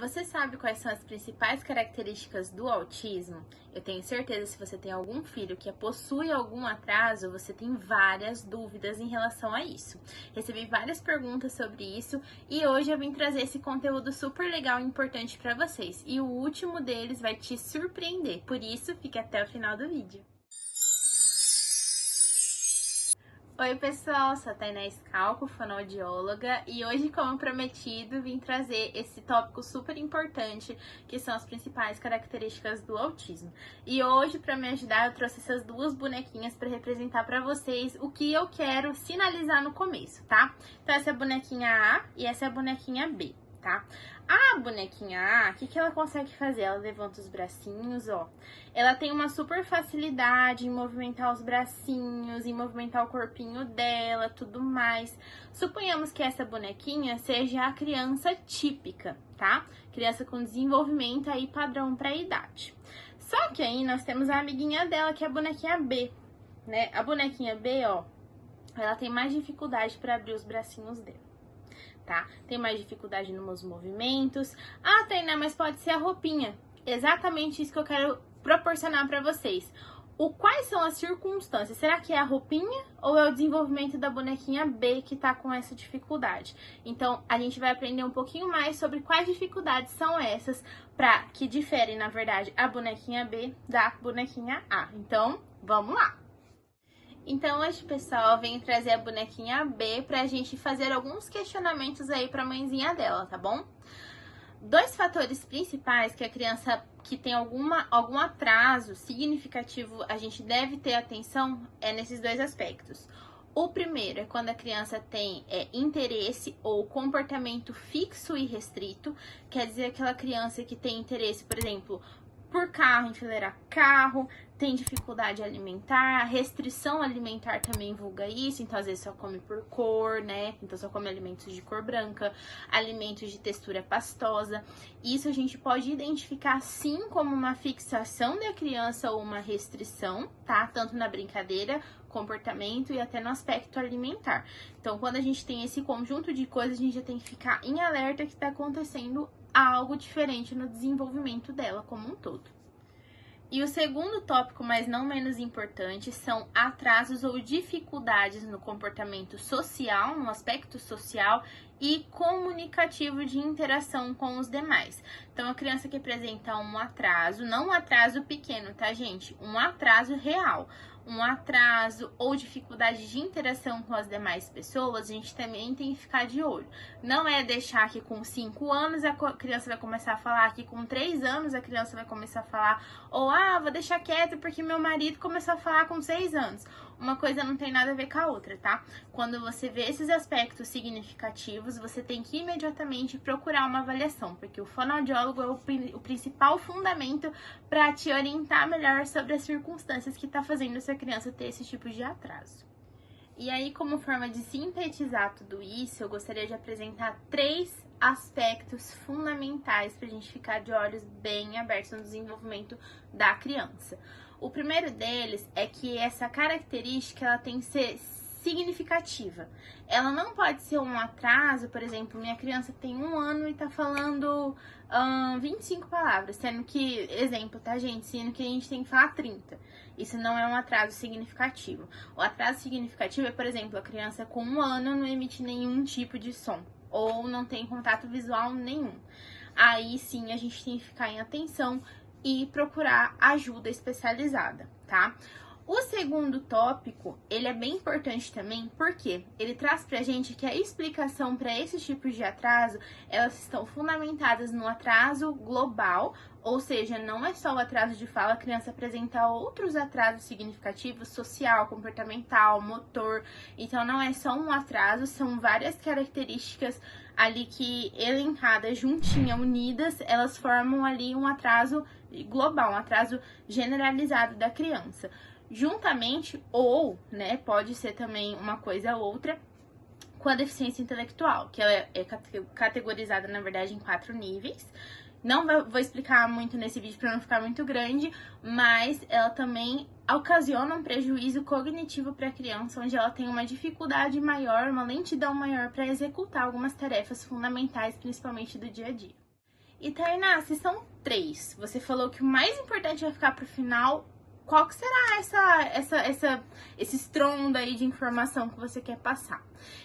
Você sabe quais são as principais características do autismo? Eu tenho certeza, se você tem algum filho que possui algum atraso, você tem várias dúvidas em relação a isso. Recebi várias perguntas sobre isso e hoje eu vim trazer esse conteúdo super legal e importante para vocês. E o último deles vai te surpreender, por isso fique até o final do vídeo. Oi pessoal, sou a Tainá Scalco, fonoaudióloga, e hoje, como prometido, vim trazer esse tópico super importante, que são as principais características do autismo. E hoje, para me ajudar, eu trouxe essas duas bonequinhas para representar para vocês o que eu quero sinalizar no começo, tá? Então essa é a bonequinha A e essa é a bonequinha B, tá? A bonequinha A, o que ela consegue fazer? Ela levanta os bracinhos, ó. Ela tem uma super facilidade em movimentar os bracinhos, em movimentar o corpinho dela, tudo mais. Suponhamos que essa bonequinha seja a criança típica, tá? Criança com desenvolvimento aí padrão para a idade. Só que aí nós temos a amiguinha dela, que é a bonequinha B, né? A bonequinha B, ó, ela tem mais dificuldade para abrir os bracinhos dela. Tá? Tem mais dificuldade nos movimentos. Ah, Tainá, mas pode ser a roupinha. Exatamente isso que eu quero proporcionar para vocês. Quais são as circunstâncias? Será que é a roupinha ou é o desenvolvimento da bonequinha B que tá com essa dificuldade? Então, a gente vai aprender um pouquinho mais sobre quais dificuldades são essas que diferem, na verdade, a bonequinha B da bonequinha A. Então, vamos lá! Então hoje, pessoal, eu venho trazer a bonequinha B pra gente fazer alguns questionamentos aí pra mãezinha dela, tá bom? Dois fatores principais que a criança que tem algum atraso significativo, a gente deve ter atenção nesses dois aspectos. O primeiro é quando a criança tem interesse ou comportamento fixo e restrito, quer dizer, aquela criança que tem interesse, por exemplo, por carro, enfileirar carro, tem dificuldade alimentar, restrição alimentar também vulga isso, então às vezes só come por cor, né? Então só come alimentos de cor branca, alimentos de textura pastosa. Isso a gente pode identificar sim como uma fixação da criança ou uma restrição, tá? Tanto na brincadeira, comportamento e até no aspecto alimentar. Então quando a gente tem esse conjunto de coisas, a gente já tem que ficar em alerta que tá acontecendo algo diferente no desenvolvimento dela como um todo. E o segundo tópico, mas não menos importante, são atrasos ou dificuldades no comportamento social, no aspecto social e comunicativo de interação com os demais. Então, a criança que apresenta um atraso, não um atraso pequeno, tá, gente? Um atraso real. Um atraso ou dificuldade de interação com as demais pessoas, a gente também tem que ficar de olho. Não é deixar que com 5 anos a criança vai começar a falar, que com 3 anos a criança vai começar a falar, ou vou deixar quieto porque meu marido começou a falar com 6 anos. Uma coisa não tem nada a ver com a outra, tá? Quando você vê esses aspectos significativos, você tem que imediatamente procurar uma avaliação, porque o fonoaudiólogo é o principal fundamento para te orientar melhor sobre as circunstâncias que tá fazendo essa criança ter esse tipo de atraso. E aí, como forma de sintetizar tudo isso, eu gostaria de apresentar 3 aspectos fundamentais para a gente ficar de olhos bem abertos no desenvolvimento da criança. O primeiro deles é que essa característica ela tem que ser significativa. Ela não pode ser um atraso, por exemplo, minha criança tem 1 ano e tá falando 25 palavras, sendo que, exemplo, tá, gente? Sendo que a gente tem que falar 30. Isso não é um atraso significativo. O atraso significativo é, por exemplo, a criança com 1 ano não emite nenhum tipo de som, ou não tem contato visual nenhum. Aí sim a gente tem que ficar em atenção e procurar ajuda especializada, tá? O segundo tópico, ele é bem importante também, porque ele traz pra gente que a explicação para esses tipos de atraso, elas estão fundamentadas no atraso global, ou seja, não é só o atraso de fala, a criança apresenta outros atrasos significativos, social, comportamental, motor, então não é só um atraso, são várias características ali que elencadas, juntinhas, unidas, elas formam ali um atraso global, um atraso generalizado da criança. Juntamente, ou, né, pode ser também uma coisa ou outra, com a deficiência intelectual, que ela é categorizada, na verdade, em 4 níveis. Não vou explicar muito nesse vídeo para não ficar muito grande, mas ela também ocasiona um prejuízo cognitivo para a criança, onde ela tem uma dificuldade maior, uma lentidão maior para executar algumas tarefas fundamentais, principalmente do dia a dia. E Tainá, se são 3, você falou que o mais importante vai ficar pro final, qual que será esse estrondo aí de informação que você quer passar?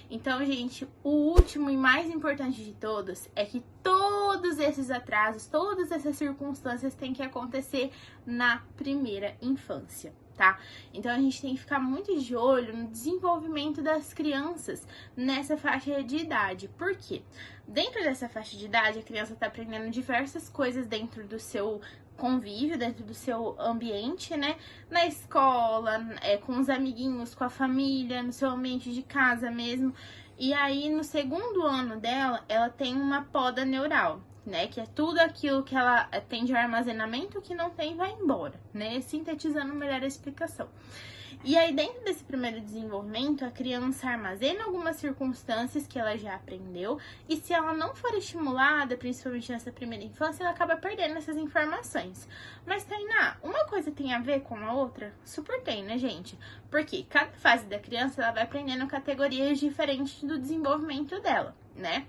Então, gente, o último e mais importante de todos é que todos esses atrasos, todas essas circunstâncias têm que acontecer na primeira infância, tá? Então a gente tem que ficar muito de olho no desenvolvimento das crianças nessa faixa de idade. Por quê? Dentro dessa faixa de idade, a criança está aprendendo diversas coisas dentro do seu convívio, dentro do seu ambiente, né? Na escola, com os amiguinhos, com a família, no seu ambiente de casa mesmo. E aí, no segundo ano dela, ela tem uma poda neural, né? Que é tudo aquilo que ela tem de armazenamento que não tem vai embora, né? Sintetizando melhor a explicação. E aí, dentro desse primeiro desenvolvimento, a criança armazena algumas circunstâncias que ela já aprendeu, e se ela não for estimulada, principalmente nessa primeira infância, ela acaba perdendo essas informações. Mas, Tainá, uma coisa tem a ver com a outra? Super tem, né, gente? Porque cada fase da criança, ela vai aprendendo categorias diferentes do desenvolvimento dela, né?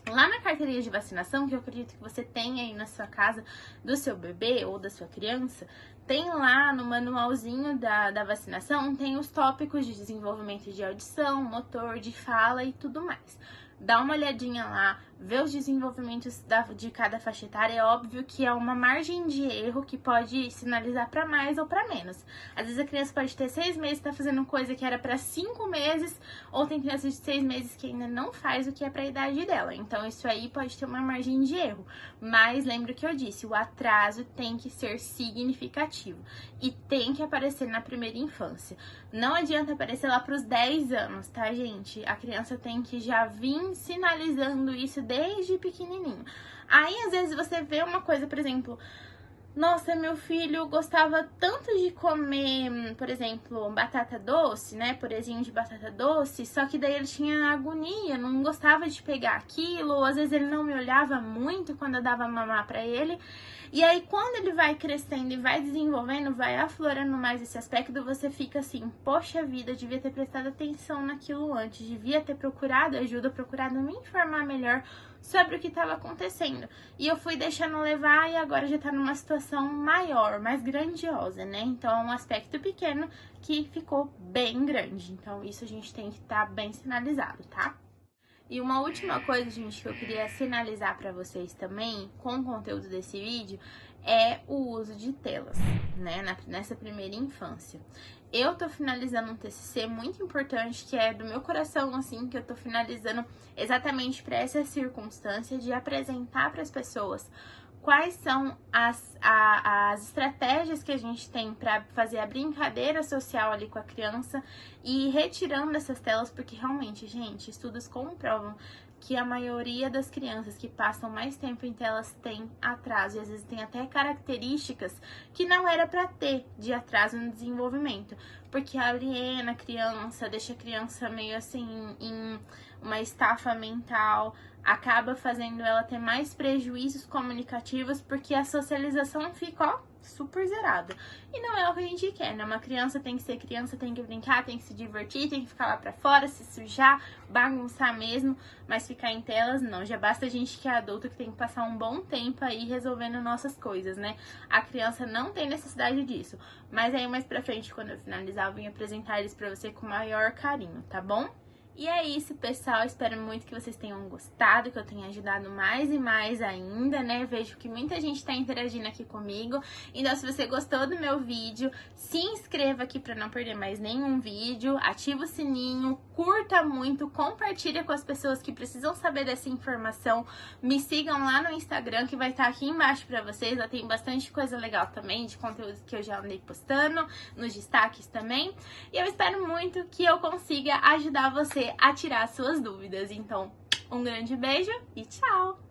Lá na carteirinha de vacinação, que eu acredito que você tem aí na sua casa do seu bebê ou da sua criança, tem lá no manualzinho da vacinação, tem os tópicos de desenvolvimento de audição, motor, de fala e tudo mais. Dá uma olhadinha lá, vê os desenvolvimentos de cada faixa etária. É óbvio que é uma margem de erro que pode sinalizar para mais ou para menos. Às vezes a criança pode ter 6 meses e tá fazendo coisa que era para 5 meses, ou tem criança de 6 meses que ainda não faz o que é para a idade dela. Então isso aí pode ter uma margem de erro. Mas lembra que eu disse, o atraso tem que ser significativo e tem que aparecer na primeira infância. Não adianta aparecer lá para os 10 anos, tá, gente? A criança tem que já vir sinalizando isso desde pequenininho. Aí, às vezes, você vê uma coisa, por exemplo, nossa, meu filho gostava tanto de comer, por exemplo, batata doce, né, purezinho de batata doce, só que daí ele tinha agonia, não gostava de pegar aquilo, ou às vezes ele não me olhava muito quando eu dava mamar pra ele. E aí, quando ele vai crescendo e vai desenvolvendo, vai aflorando mais esse aspecto, você fica assim, poxa vida, devia ter prestado atenção naquilo antes, devia ter procurado ajuda, procurado me informar melhor sobre o que estava acontecendo. E eu fui deixando levar e agora já tá numa situação maior, mais grandiosa, né? Então, é um aspecto pequeno que ficou bem grande. Então, isso a gente tem que estar bem sinalizado, tá? E uma última coisa, gente, que eu queria sinalizar para vocês também, com o conteúdo desse vídeo, é o uso de telas, né, nessa primeira infância. Eu tô finalizando um TCC muito importante, que é do meu coração, assim, que eu tô finalizando exatamente para essa circunstância de apresentar para as pessoas quais são as estratégias que a gente tem para fazer a brincadeira social ali com a criança e retirando essas telas, porque realmente, gente, estudos comprovam que a maioria das crianças que passam mais tempo em telas tem atraso, e às vezes tem até características que não era para ter de atraso no desenvolvimento, porque aliena a criança, deixa a criança meio assim em uma estafa mental, acaba fazendo ela ter mais prejuízos comunicativos, porque a socialização fica, ó, super zerada. E não é o que a gente quer, né? Uma criança tem que ser criança, tem que brincar, tem que se divertir, tem que ficar lá pra fora, se sujar, bagunçar mesmo, mas ficar em telas não. Já basta a gente que é adulto que tem que passar um bom tempo aí resolvendo nossas coisas, né? A criança não tem necessidade disso. Mas aí mais pra frente, quando eu finalizar, eu vim apresentar eles pra você com maior carinho, tá bom? E é isso, pessoal. Espero muito que vocês tenham gostado, que eu tenha ajudado mais e mais ainda, né? Vejo que muita gente tá interagindo aqui comigo. Então, se você gostou do meu vídeo, se inscreva aqui pra não perder mais nenhum vídeo. Ativa o sininho, curta muito, compartilha com as pessoas que precisam saber dessa informação. Me sigam lá no Instagram, que vai estar aqui embaixo pra vocês. Lá tem bastante coisa legal também, de conteúdo que eu já andei postando, nos destaques também. E eu espero muito que eu consiga ajudar você a tirar suas dúvidas. Então, um grande beijo e tchau!